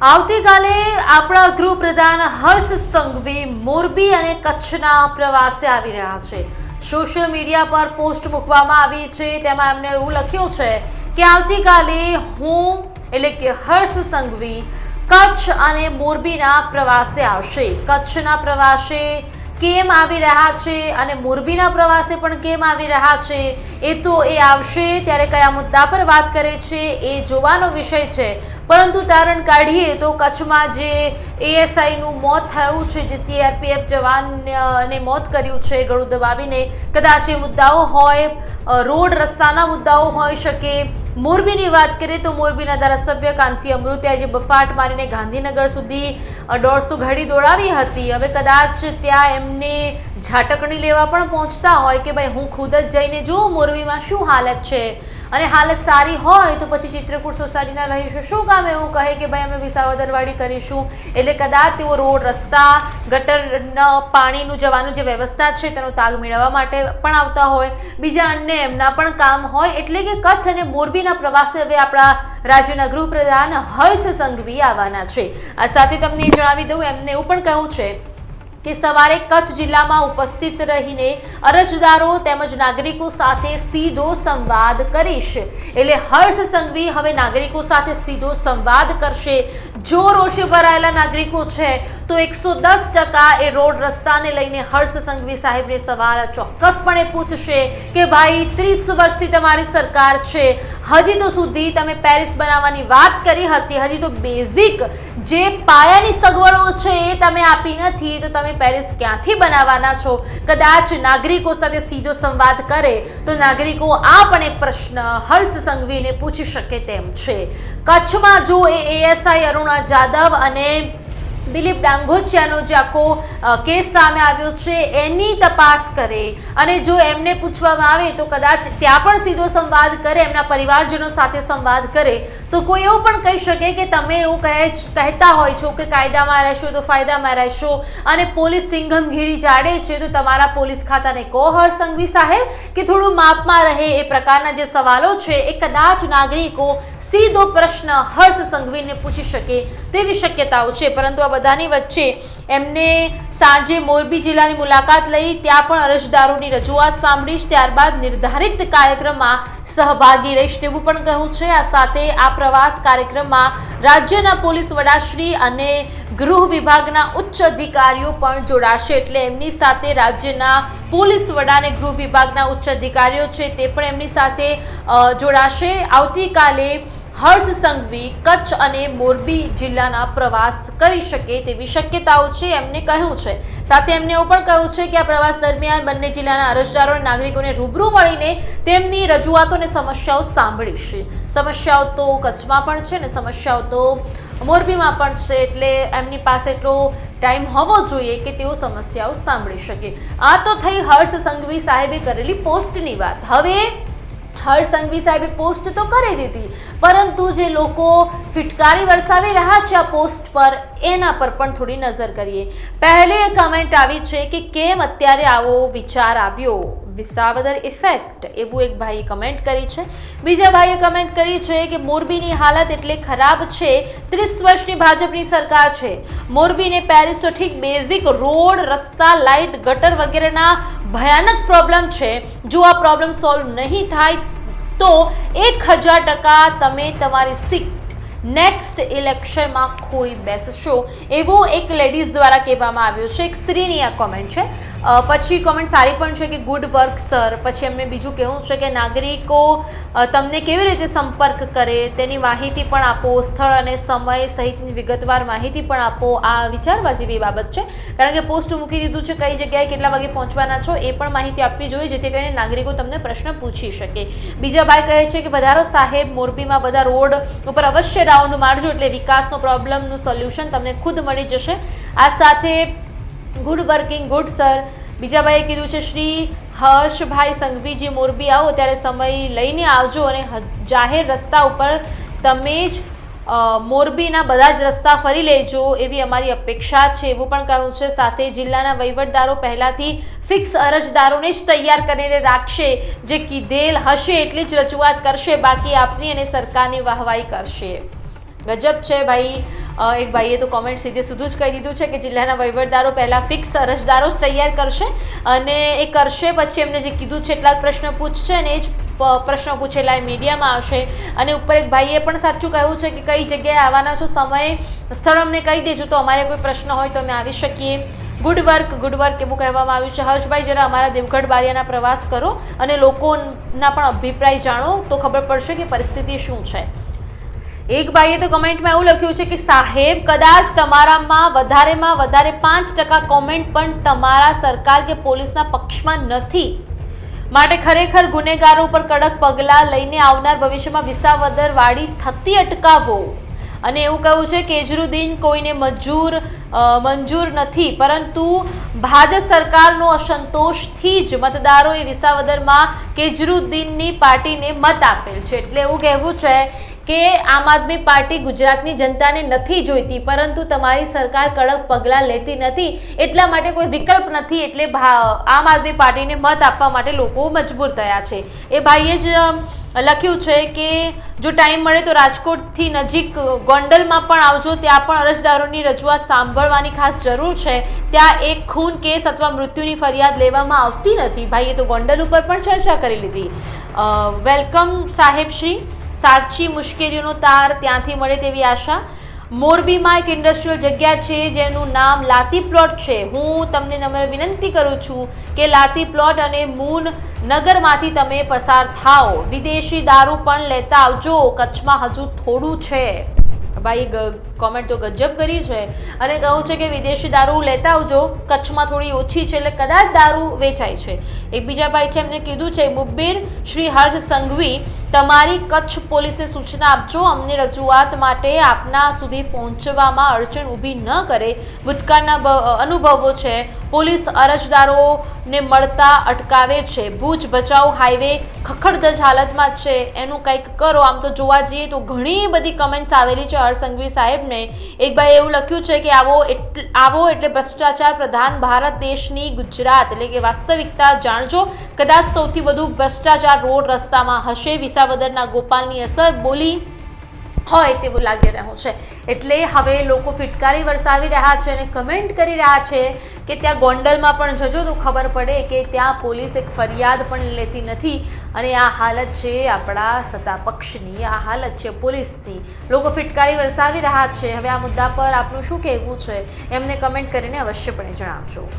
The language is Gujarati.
આવતીકાલે આપણા ગૃહપ્રધાન હર્ષ સંઘવી મોરબી અને કચ્છના પ્રવાસે આવી રહ્યા છે। સોશિયલ મીડિયા પર પોસ્ટ મૂકવામાં આવી છે, તેમાં એમણે એવું લખ્યું છે કે આવતીકાલે હું એટલે કે હર્ષ સંઘવી કચ્છ અને મોરબીના પ્રવાસે આવશે। કચ્છના પ્રવાસે કેમ આવી રહ્યા છે અને મોરબીના પ્રવાસે પણ કેમ આવી રહ્યા છે એ તો એ આવશે ત્યારે કયા મુદ્દા પર વાત કરે છે એ જોવાનો વિષય છે। પરંતુ તારણ કાઢીએ તો કચ્છમાં જે એએસઆઈનું મોત થયું છે, જે સીઆરપીએફ જવાનને મોત કર્યું છે ગળું દબાવીને, કદાચ એ મુદ્દાઓ હોય, રોડ રસ્તાના મુદ્દાઓ હોઈ શકે। મોરબીની વાત કરીએ તો મોરબીના ધારાસભ્ય કાંતિ અમૃતિયાએ જે બફાટ મારીને ગાંધીનગર સુધી 150 ઘડી દોડાવી હતી, હવે કદાચ ત્યાં એમને ઝાટકણી લેવા પણ પહોંચતા હોય કે ભાઈ હું ખુદ જ જઈને જોઉં મોરબીમાં શું હાલત છે, અને હાલત સારી હોય તો પછી ચિત્રકૂટ સોસાયટીના રહીશો શું કામ એવું કહે કે ભાઈ અમે વિસાવદરવાડી કરીશું। એટલે કદાચ તેઓ રોડ રસ્તા ગટરના પાણીનું જવાનું જે વ્યવસ્થા છે તેનો તાગ મેળવવા માટે પણ આવતા હોય, બીજા અન્ય એમના પણ કામ હોય। એટલે કે કચ્છ અને મોરબીના પ્રવાસે હવે આપણા રાજ્યના ગૃહપ્રધાન હર્ષ સંઘવી આવવાના છે। આ સાથે તમને જણાવી દઉં, એમને એવું પણ કહ્યું છે કે સવારે કચ્છ જિલ્લામાં ઉપસ્થિત રહીને અરજદારો તેમજ નાગરિકો સાથે સીધો સંવાદ કરીશ। એટલે હર્ષ સંઘવી હવે નાગરિકો સાથે સીધો સંવાદ કરશે। જો રોષે ભરાયેલા નાગરિકો છે તો 110% એ રોડ રસ્તાને લઈને હર્ષ સંઘવી સાહેબને સવાલ ચોક્કસપણે પૂછશે કે ભાઈ 30 વર્ષથી તમારી સરકાર છે, હજી તો સુધી તમે પેરિસ બનાવવાની વાત કરી હતી, હજી તો બેઝિક જે પાયાની સગવડો છે એ તમે આપી નથી, તો તમે પેરિસ ક્યાંથી બનાવવાના છો? કદાચ નાગરિકો સાથે સીધો સંવાદ કરે તો નાગરિકો આ પણ એક પ્રશ્ન હર્ષ સંઘવીને પૂછી શકે તેમ છે। કચ્છમાં જો એ એએસઆઈ અરુણા જાદવ અને દિલીપ ડાંગોચિયાનો જે આખો કેસ સામે આવ્યો છે એની તપાસ કરે અને જો એમને પૂછવામાં આવે તો કદાચ ત્યાં પણ સીધો સંવાદ કરે, એમના પરિવારજનો સાથે સંવાદ કરે, તો કોઈ એવું પણ કહી શકે કે તમે એવું કહેતા હોય છો કે કાયદામાં રહેશો તો ફાયદામાં રહેશો અને પોલીસ સિંઘમગીરી જાડે છે તો તમારા પોલીસ ખાતાને કહો હર્ષ સંઘવી સાહેબ કે થોડું માપમાં રહે। એ પ્રકારના જે સવાલો છે એ કદાચ નાગરિકો સીધો પ્રશ્ન હર્ષ સંઘવીને પૂછી શકે તેવી શક્યતાઓ છે। પરંતુ આ બધાની વચ્ચે એમને સાંજે મોરબી જિલ્લાની મુલાકાત લઈ ત્યાં પણ અરજદારોની રજૂઆત સાંભળીશ, ત્યારબાદ નિર્ધારિત કાર્યક્રમમાં સહભાગી રહીશ તેવું પણ કહ્યું છે। આ સાથે આ પ્રવાસ કાર્યક્રમમાં રાજ્યના પોલીસ વડાશ્રી અને ગૃહ વિભાગના ઉચ્ચ અધિકારીઓ પણ જોડાશે। એટલે એમની સાથે રાજ્યના પોલીસ વડા અને ગૃહ વિભાગના ઉચ્ચ અધિકારીઓ છે તે પણ એમની સાથે જોડાશે। આવતીકાલે હર્ષ સંઘવી કચ્છ અને મોરબી જિલ્લાના પ્રવાસ કરી શકે તેવી શક્યતાઓ છે એમને કહ્યું છે। સાથે એમને એવું પણ કહ્યું છે કે આ પ્રવાસ દરમિયાન બંને જિલ્લાના અરજદારો અને નાગરિકોને રૂબરૂ મળીને તેમની રજૂઆતો અને સમસ્યાઓ સાંભળીશ। સમસ્યાઓ તો કચ્છમાં પણ છે ને સમસ્યાઓ તો મોરબીમાં પણ છે, એટલે એમની પાસે એટલો ટાઈમ હોવો જોઈએ કે તેઓ સમસ્યાઓ સાંભળી શકે। આ તો થઈ હર્ષ સંઘવી સાહેબે કરેલી પોસ્ટની વાત। હવે હર્ષ સંઘવી સાહેબે પોસ્ટ તો કરી દીધી, પરંતુ જે લોકો ફિટકારી વરસાવી રહ્યા છે આ પોસ્ટ પર એના પર પણ થોડી નજર કરીએ। પહેલી કમેન્ટ આવી છે કે કેમ અત્યારે આવો વિચાર આવ્યો, વિસાવદર ઇફેક્ટ, એવું એક ભાઈએ કમેન્ટ કરી છે। બીજા ભાઈએ કમેન્ટ કરી છે કે મોરબીની હાલત એટલે ખરાબ છે, 30 વર્ષની ભાજપની સરકાર છે, મોરબીને પેરિસ તો ઠીક, બેઝિક રોડ રસ્તા લાઇટ ગટર વગેરેના ભયાનક પ્રોબ્લેમ છે। જો આ પ્રોબ્લેમ સોલ્વ નહીં થાય તો 1000% તમે તમારી સીટ નેક્સ્ટ ઇલેક્શનમાં ખોઈ બેસશો, એવું એક લેડીઝ દ્વારા કહેવામાં આવ્યું છે। એક સ્ત્રીની આ કોમેન્ટ છે। પછી કોમેન્ટ સારી પણ છે કે ગુડ વર્ક સર। પછી એમને બીજું કહેવું છે કે નાગરિકો તમને કેવી રીતે સંપર્ક કરે તેની માહિતી પણ આપો, સ્થળ અને સમય સહિતની વિગતવાર માહિતી પણ આપો। આ વિચારવા જેવી બાબત છે, કારણ કે પોસ્ટ મૂકી દીધું છે, કઈ જગ્યાએ કેટલા વાગે પહોંચવાના છો એ પણ માહિતી આપવી જોઈએ, જેથી કરીને નાગરિકો તમને પ્રશ્ન પૂછી શકે। બીજા ભાઈ કહે છે કે પધારો સાહેબ, મોરબીમાં બધા રોડ ઉપર અવશ્ય રાઉન્ડ મારજો એટલે વિકાસનો પ્રોબ્લેમનું સોલ્યુશન તમને ખુદ મળી જશે। આ સાથે ગુડ વર્કિંગ ગુડ સર। બીજા ભાઈએ કીધું છે શ્રી હર્ષભાઈ સંઘવીજી મોરબી આવો ત્યારે સમય લઈને આવજો અને જાહેર રસ્તા ઉપર તમે જ મોરબીના બધા જ રસ્તા ફરી લેજો એવી અમારી અપેક્ષા છે, એવું પણ કહ્યું છે। સાથે જિલ્લાના વહીવટદારો પહેલાથી ફિક્સ અરજદારોને જ તૈયાર કરીને રાખશે, જે કીધેલ હશે એટલી જ રજૂઆત કરશે, બાકી આપની અને સરકારની વાહવાહી કરશે। ગજબ છે ભાઈ. એક ભાઈએ તો કોમેન્ટ સીધે સીધું જ કહી દીધું છે કે જિલ્લાના વહીવટદારો પહેલાં ફિક્સ અરજદારો જ તૈયાર કરશે અને એ કરશે પછી એમને જે કીધું છે એટલા જ પ્રશ્ન પૂછશે અને એ જ પ્રશ્નો પૂછેલા એ મીડિયામાં આવશે. અને ઉપર એક ભાઈએ પણ સાચું કહ્યું છે કે કઈ જગ્યાએ આવવાના છો, સમય સ્થળ અમને કહી દેજો તો અમારે કોઈ પ્રશ્ન હોય તો અમે આવી શકીએ. ગુડ વર્ક એવું કહેવામાં આવ્યું છે. હર્ષભાઈ જરા અમારા દેવગઢ બારિયાના પ્રવાસ કરો અને લોકોના પણ અભિપ્રાય જાણો તો ખબર પડશે કે પરિસ્થિતિ શું છે. એક ભાઈએ તો કમેન્ટમાં એવું લખ્યું છે કે સાહેબ કદાચ તમારામાં વધારે 5% કોમેન્ટ પણ તમારા સરકાર કે પોલીસના પક્ષમાં નથી, માટે ખરેખર ગુનેગારો પર કડક પગલાં લઈને આવનાર ભવિષ્યમાં વિસાવદર વાડી થતી અટકાવો. અને એવું કહ્યું છે કેજરીદીન કોઈને મંજૂર નથી, પરંતુ ભાજપ સરકારનો અસંતોષથી જ મતદારોએ વિસાવદરમાં કેજરીદીનની પાર્ટીને મત આપેલ છે. એટલે એવું કહેવું છે કે આમ આદમી પાર્ટી ગુજરાતની જનતાને નથી જોઈતી, પરંતુ તમારી સરકાર કડક પગલાં લેતી નથી, એટલા માટે કોઈ વિકલ્પ નથી, એટલે આમ આદમી પાર્ટીને મત આપવા માટે લોકો મજબૂર થયા છે. એ ભાઈએ જ લખ્યું છે કે જો ટાઈમ મળે તો રાજકોટથી નજીક ગોંડલમાં પણ આવજો, ત્યાં પણ અરજદારોની રજૂઆત સાંભળવાની ખાસ જરૂર છે. ત્યાં એક ખૂન કેસ અથવા મૃત્યુની ફરિયાદ લેવામાં આવતી નથી. ભાઈએ તો ગોંડલ ઉપર પણ ચર્ચા કરી લીધી. વેલકમ સાહેબ શ્રી. સાચી મુશ્કેલીઓનો તાર ત્યાંથી મળે તેવી આશા. મોરબીમાં એક ઇન્ડસ્ટ્રીયલ જગ્યા છે જેનું નામ લાતી પ્લોટ છે. હું તમને નમ્ર વિનંતી કરું છું કે લાતી પ્લોટ અને મૂન નગરમાંથી તમે પસાર થાઓ. વિદેશી દારૂ પણ લેતા આવજો, કચ્છમાં હજુ થોડું છે. ભાઈ કોમેન્ટ તો ગજબ કરી છે અને કહું છે કે વિદેશી દારૂ લેતા આવજો, કચ્છમાં થોડી ઓછી છે એટલે કદાચ દારૂ વેચાય છે. એક બીજા ભાઈ છે એમને કીધું છે મુબ્બીર શ્રી હર્ષ સંઘવી તમારી કચ્છ પોલીસને સૂચના આપજો, અમને રજૂઆત માટે આપના સુધી પહોંચવામાં અડચણ ઊભી ન કરે. ભૂતકાળના અનુભવો છે, પોલીસ અરજદારોને મળતા અટકાવે છે. ભુજ ભચાઉ હાઈવે ખખડધજ હાલતમાં છે, એનું કંઈક કરો. આમ તો જોવા જઈએ તો ઘણી બધી કમેન્ટ્સ આવેલી છે હર્ષ સંઘવી સાહેબને. એક ભાઈ એવું લખ્યું છે કે આવો એટલે ભ્રષ્ટાચાર પ્રધાન ભારત દેશની ગુજરાત, એટલે કે વાસ્તવિકતા જાણજો. કદાચ સૌથી વધુ ભ્રષ્ટાચાર રોડ રસ્તામાં હશે. વિસાવદરના ગોપાલની અસર બોલી હોય તેવું લાગી રહ્યું છે. એટલે હવે લોકો ફિટકારી વરસાવી રહ્યા છે અને કમેન્ટ કરી રહ્યા છે કે ત્યાં ગોંડલમાં પણ જજો તો ખબર પડે કે ત્યાં પોલીસ એક ફરિયાદ પણ લેતી નથી. અને આ હાલત છે આપણા સત્તા પક્ષની, આ હાલત છે પોલીસની. લોકો ફિટકારી વરસાવી રહ્યા છે. હવે આ મુદ્દા પર આપનું શું કહેવું છે એમને કમેન્ટ કરીને અવશ્યપણે જણાવજો.